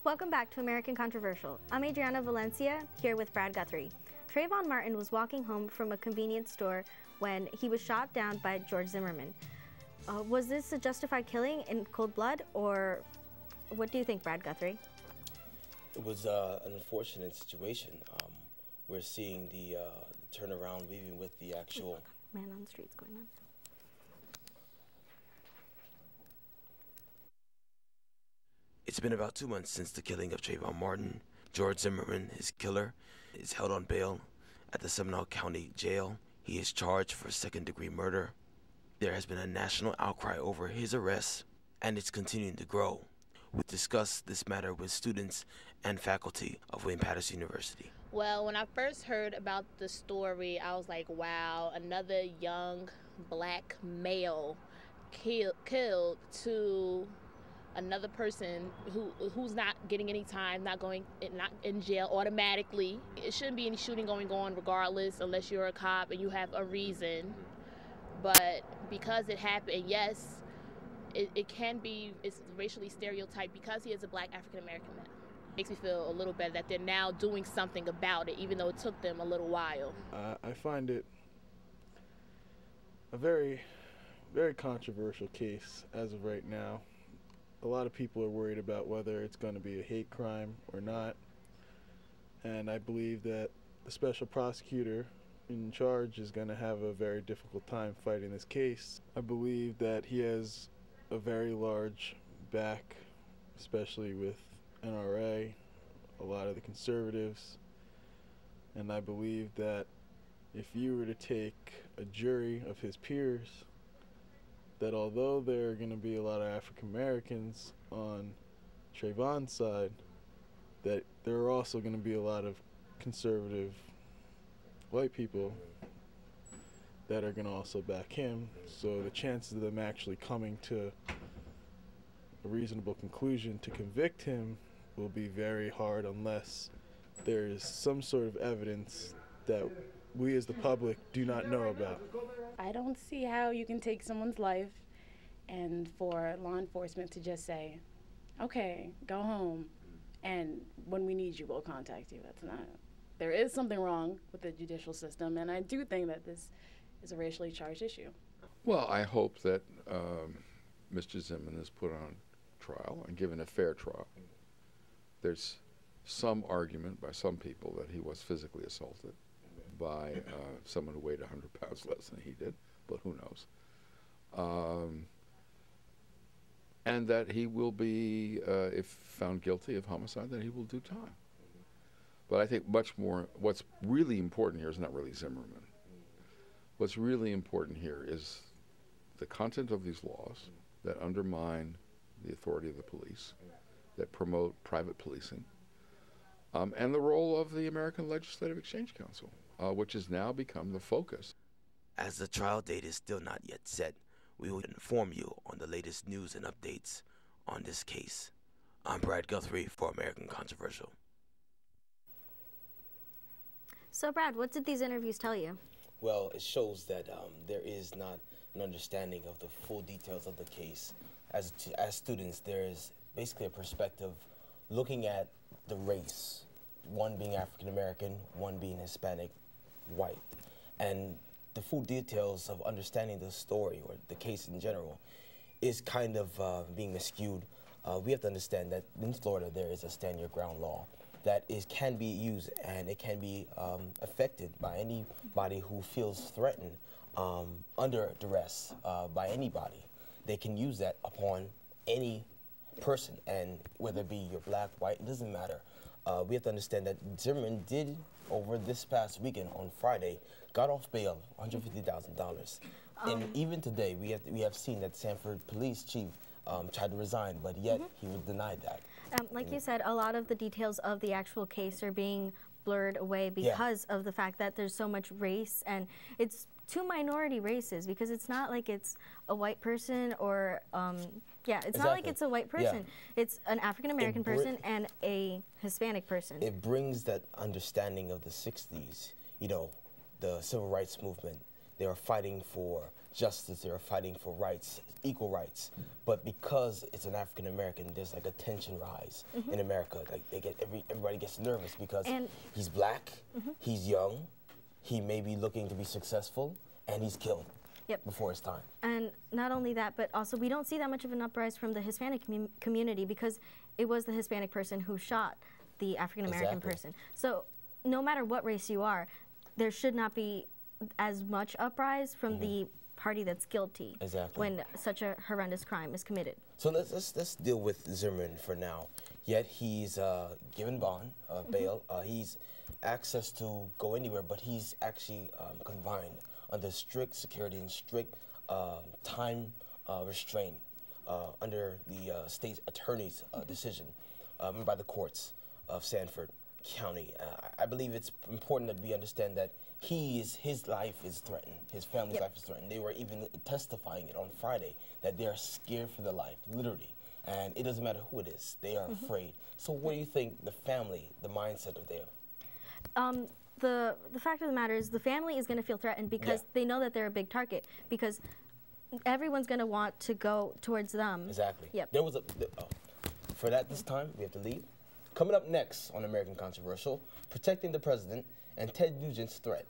Welcome back to American Controversial. I'm Adriana Valencia, here with Brad Guthrie. Trayvon Martin was walking home from a convenience store when he was shot down by George Zimmerman. Was this a justified killing in cold blood, or what do you think, Brad Guthrie? It was an unfortunate situation. We're seeing the turnaround, even with the actual man on the streets going on. It's been about 2 months since the killing of Trayvon Martin. George Zimmerman, his killer, is held on bail at the Seminole County Jail. He is charged for second-degree murder. There has been a national outcry over his arrest, and it's continuing to grow. We discussed this matter with students and faculty of William-Patterson University. Well, when I first heard about the story, I was like, wow, another young black male killed to another person who's not getting any time, not in jail automatically. It shouldn't be any shooting going on regardless, unless you're a cop and you have a reason. But because it happened, yes, it's racially stereotyped because he is a black African-American man. Makes me feel a little better that they're now doing something about it, even though it took them a little while. I find it a very, very controversial case as of right now. A lot of people are worried about whether it's going to be a hate crime or not. And I believe that the special prosecutor in charge is going to have a very difficult time fighting this case. I believe that he has a very large back, especially with NRA, a lot of the conservatives. And I believe that if you were to take a jury of his peers, that although there are going to be a lot of African Americans on Trayvon's side, that there are also going to be a lot of conservative white people that are going to also back him. So the chances of them actually coming to a reasonable conclusion to convict him will be very hard unless there is some sort of evidence that we as the public do not know about. I don't see how you can take someone's life and for law enforcement to just say, okay, go home, and when we need you, we'll contact you. That's not. There is something wrong with the judicial system, and I do think that this is a racially charged issue. Well, I hope that Mr. Zimmerman is put on trial and given a fair trial. There's some argument by some people that he was physically assaulted by someone who weighed 100 pounds less than he did, but who knows? And that he will be, if found guilty of homicide, that he will do time. But I think much more, what's really important here is not really Zimmerman. What's really important here is the content of these laws that undermine the authority of the police, that promote private policing, and the role of the American Legislative Exchange Council, which has now become the focus. As the trial date is still not yet set, we will inform you on the latest news and updates on this case. I'm Brad Guthrie for American Controversial. So Brad, what did these interviews tell you? Well, it shows that there is not an understanding of the full details of the case. As students, there is basically a perspective looking at the race, one being African American, one being Hispanic, white. And the full details of understanding the story or the case in general is kind of being skewed. We have to understand that in Florida there is a stand your ground law that can be used, and it can be affected by anybody who feels threatened under duress by anybody. They can use that upon any person, and whether it be your black, white, it doesn't matter. We have to understand that Zimmerman did, over this past weekend on Friday, got off bail, $150,000. And even today, we have seen that Sanford police chief tried to resign, but yet he was denied that. Like you said, a lot of the details of the actual case are being blurred away because of the fact that there's so much race, and it's two minority races, because it's not like it's a white person or it's not like it's a white person. It's an African American person and a Hispanic person. It brings that understanding of the 60s, you know, the civil rights movement. They were fighting for justice, they were fighting for rights, equal rights. But because it's an African American, there's like a tension rise in America. Like everybody gets nervous because he's black, he's young, he may be looking to be successful, and he's killed before his time. And not only that, but also we don't see that much of an uprising from the Hispanic community because it was the Hispanic person who shot the African American person. So no matter what race you are, there should not be as much uprising from the party that's guilty when such a horrendous crime is committed. So let's deal with Zimmerman for now. Yet he's given bond, bail. He's access to go anywhere, but he's actually confined under strict security and strict time restraint under the state attorney's decision by the courts of Sanford County. I believe it's important that we understand that his life is threatened, his family's life is threatened. They were even testifying it on Friday that they are scared for their life, literally. And it doesn't matter who it is, they are afraid. So what do you think the family, the mindset of them? The fact of the matter is the family is going to feel threatened because they know that they're a big target, because everyone's going to want to go towards them. Exactly. Yep. There was for that this time, we have to leave. Coming up next on American Controversial, protecting the president and Ted Nugent's threat.